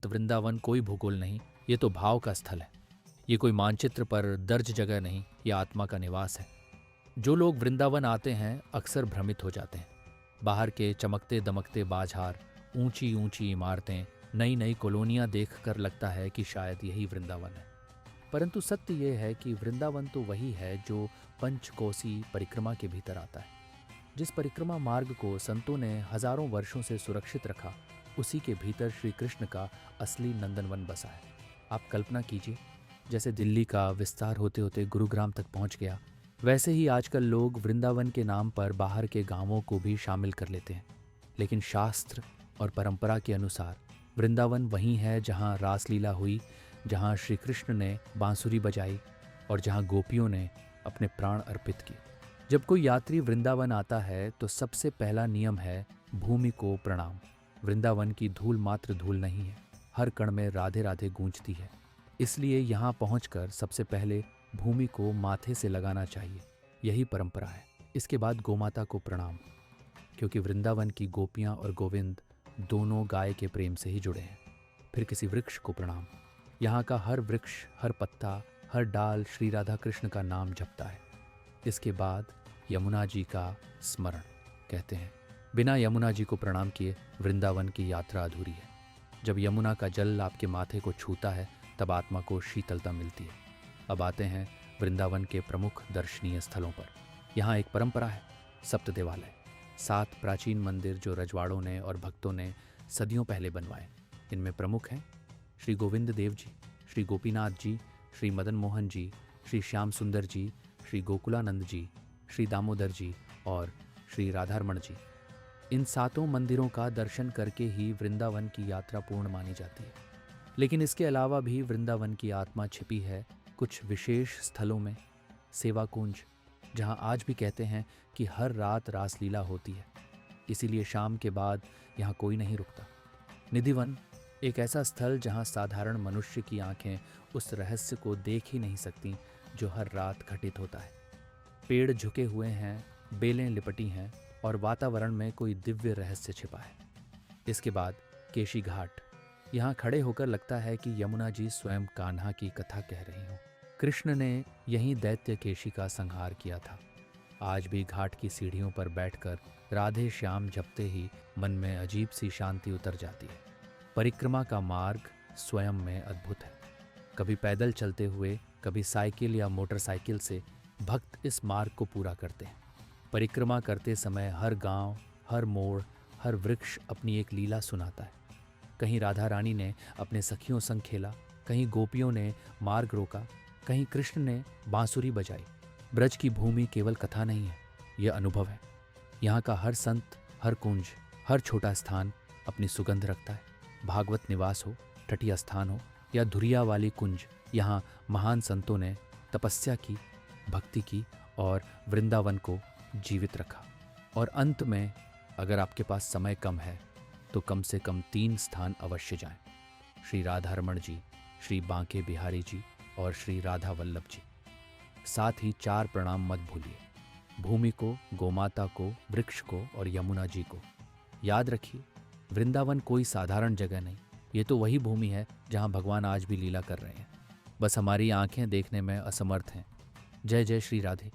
तो वृंदावन कोई भूगोल नहीं, ये तो भाव का स्थल है। ये कोई मानचित्र पर दर्ज जगह नहीं, ये आत्मा का निवास है। जो लोग वृंदावन आते हैं अक्सर भ्रमित हो जाते हैं। बाहर के चमकते दमकते बाजार, ऊंची ऊंची इमारतें, नई नई कॉलोनियां देखकर लगता है कि शायद यही वृंदावन है। परंतु सत्य यह है कि वृंदावन तो वही है जो पंचकोसी परिक्रमा के भीतर आता है। जिस परिक्रमा मार्ग को संतों ने हजारों वर्षों से सुरक्षित रखा, उसी के भीतर श्री कृष्ण का असली नंदनवन बसा है। आप कल्पना कीजिए, जैसे दिल्ली का विस्तार होते होते गुरुग्राम तक पहुंच गया, वैसे ही आजकल लोग वृंदावन के नाम पर बाहर के गांवों को भी शामिल कर लेते हैं। लेकिन शास्त्र और परंपरा के अनुसार वृंदावन वही है जहां रासलीला हुई, जहां श्री कृष्ण ने बांसुरी बजाई और जहां गोपियों ने अपने प्राण अर्पित किए। जब कोई यात्री वृंदावन आता है तो सबसे पहला नियम है भूमि को प्रणाम। वृंदावन की धूल मात्र धूल नहीं है, हर कण में राधे राधे गूंजती है। इसलिए यहाँ पहुंचकर सबसे पहले भूमि को माथे से लगाना चाहिए, यही परंपरा है। इसके बाद गोमाता को प्रणाम, क्योंकि वृंदावन की गोपियाँ और गोविंद दोनों गाय के प्रेम से ही जुड़े हैं। फिर किसी वृक्ष को प्रणाम। यहाँ का हर वृक्ष, हर पत्ता, हर डाल श्री राधा कृष्ण का नाम जपता है। इसके बाद यमुना जी का स्मरण। कहते हैं बिना यमुना जी को प्रणाम किए वृंदावन की यात्रा अधूरी है। जब यमुना का जल आपके माथे को छूता है तब आत्मा को शीतलता मिलती है। अब आते हैं वृंदावन के प्रमुख दर्शनीय स्थलों पर। यहाँ एक परंपरा है, सप्त देवालय, 7 प्राचीन मंदिर जो रजवाड़ों ने और भक्तों ने सदियों पहले बनवाए। इनमें प्रमुख हैं श्री गोविंद देव जी, श्री गोपीनाथ जी, श्री मदन मोहन जी, श्री श्याम सुंदर जी, श्री गोकुलानंद जी, श्री दामोदर जी और श्री राधारमण जी। इन 7 मंदिरों का दर्शन करके ही वृंदावन की यात्रा पूर्ण मानी जाती है। लेकिन इसके अलावा भी वृंदावन की आत्मा छिपी है कुछ विशेष स्थलों में। सेवा कुंज, जहां आज भी कहते हैं कि हर रात रासलीला होती है, इसीलिए शाम के बाद यहाँ कोई नहीं रुकता। निधिवन, एक ऐसा स्थल जहां साधारण मनुष्य की आंखें उस रहस्य को देख ही नहीं सकती जो हर रात घटित होता है। पेड़ झुके हुए हैं, बेलें लिपटी हैं और वातावरण में कोई दिव्य रहस्य छिपा है। इसके बाद केशी घाट। यहाँ खड़े होकर लगता है कि यमुना जी स्वयं कान्हा की कथा कह रही हों। कृष्ण ने यहीं दैत्य केशी का संहार किया था। आज भी घाट की सीढ़ियों पर बैठकर राधे श्याम जपते ही मन में अजीब सी शांति उतर जाती है। परिक्रमा का मार्ग स्वयं में अद्भुत है। कभी पैदल चलते हुए, कभी साइकिल या मोटरसाइकिल से भक्त इस मार्ग को पूरा करते हैं। परिक्रमा करते समय हर गांव, हर मोड़, हर वृक्ष अपनी एक लीला सुनाता है। कहीं राधा रानी ने अपने सखियों संग खेला, कहीं गोपियों ने मार्ग रोका, कहीं कृष्ण ने बांसुरी बजाई। ब्रज की भूमि केवल कथा नहीं है, यह अनुभव है। यहाँ का हर संत, हर कुंज, हर छोटा स्थान अपनी सुगंध रखता है। भागवत निवास हो, तटीय स्थान हो या धुरिया वाली कुंज, यहाँ महान संतों ने तपस्या की, भक्ति की और वृंदावन को जीवित रखा। और अंत में, अगर आपके पास समय कम है तो कम से कम 3 स्थान अवश्य जाएं। श्री राधारमण जी, श्री बांके बिहारी जी और श्री राधा वल्लभ जी। साथ ही 4 प्रणाम मत भूलिए, भूमि को, गोमाता को, वृक्ष को और यमुना जी को। याद रखिए, वृंदावन कोई साधारण जगह नहीं, ये तो वही भूमि है जहाँ भगवान आज भी लीला कर रहे हैं। बस हमारी आंखें देखने में असमर्थ हैं। जय जय श्री राधे।